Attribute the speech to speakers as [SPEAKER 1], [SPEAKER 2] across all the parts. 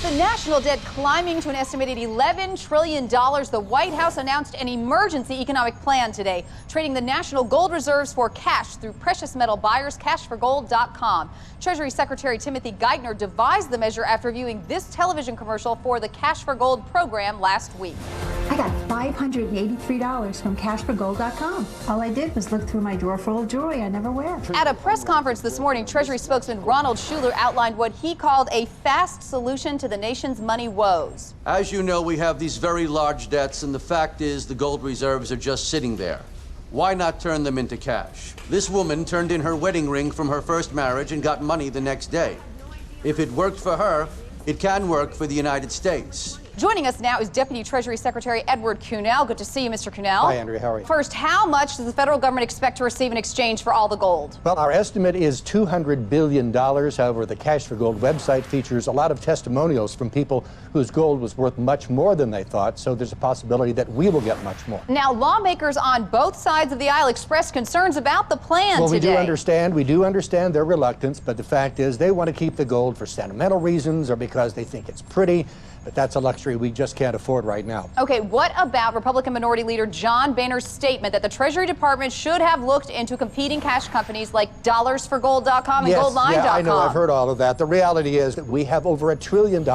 [SPEAKER 1] the national debt climbing to an estimated $11 trillion, the White House announced an emergency economic plan today, trading the national gold reserves for cash through precious metal buyers, cash4gold.com. Treasury Secretary Timothy Geithner devised the measure after viewing this television commercial for the Cash for Gold program last week.
[SPEAKER 2] I got $583 from cash4gold.com. All I did was look through my drawer full of jewelry I never wear.
[SPEAKER 1] At a press conference this morning, Treasury spokesman Ronald Schuler outlined what he called a fast solution to the nation's money woes.
[SPEAKER 3] As you know, we have these very large debts, and the fact is the gold reserves are just sitting there. Why not turn them into cash? This woman turned in her wedding ring from her first marriage and got money the next day. If it worked for her, it can work for the United States.
[SPEAKER 1] Joining us now is Deputy Treasury Secretary Edward Cunell. Good to see you, Mr. Cunell.
[SPEAKER 4] Hi, Andrea. How are you?
[SPEAKER 1] First, how much does the federal government expect to receive in exchange for all the gold?
[SPEAKER 4] Well, our estimate is $200 billion. However, the Cash for Gold website features a lot of testimonials from people whose gold was worth much more than they thought, so there's a possibility that we will get much more.
[SPEAKER 1] Now, lawmakers on both sides of the aisle expressed concerns about the plan
[SPEAKER 4] Well,
[SPEAKER 1] today.
[SPEAKER 4] we do understand their reluctance, but the fact is they want to keep the gold for sentimental reasons or because they think it's pretty. But that's a luxury we just can't afford right now.
[SPEAKER 1] Okay, what about Republican Minority Leader John Boehner's statement that the Treasury Department should have looked into competing cash companies like dollarsforgold.com and goldline.com?
[SPEAKER 4] Yeah, I know. I've heard all of that. The reality is that we have over $1 trillion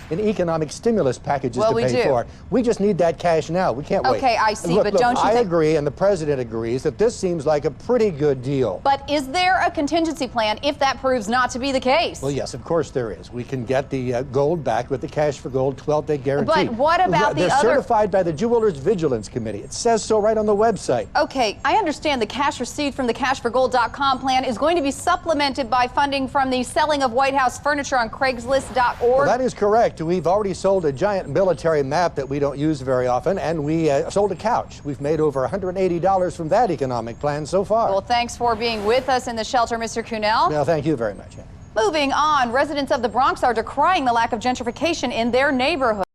[SPEAKER 4] in economic stimulus packages to pay for. We just need that cash now. We can't wait.
[SPEAKER 1] Okay, I see,
[SPEAKER 4] Look,
[SPEAKER 1] but don't you
[SPEAKER 4] I
[SPEAKER 1] think...
[SPEAKER 4] agree, and the president agrees, that this seems like a pretty good deal.
[SPEAKER 1] But is there a contingency plan if that proves not to be the case?
[SPEAKER 4] Well, yes, of course there is. We can get the gold back with the Cash for Gold 12-day guarantee.
[SPEAKER 1] But what about the other...
[SPEAKER 4] They're certified by the Jewelers Vigilance Committee. It says so right on the website.
[SPEAKER 1] Okay, I understand the cash received from the cash4gold.com plan is going to be supplemented by funding from the selling of White House furniture on Craigslist.org.
[SPEAKER 4] Well, that is correct. We've already sold a giant military map that we don't use very often, and we sold a couch. We've made over $180 from that economic plan so far.
[SPEAKER 1] Well, thanks for being with us in the shelter, Mr. Cunell.
[SPEAKER 4] Well, thank you very much.
[SPEAKER 1] Moving on, residents of the Bronx are decrying the lack of gentrification in their neighborhood.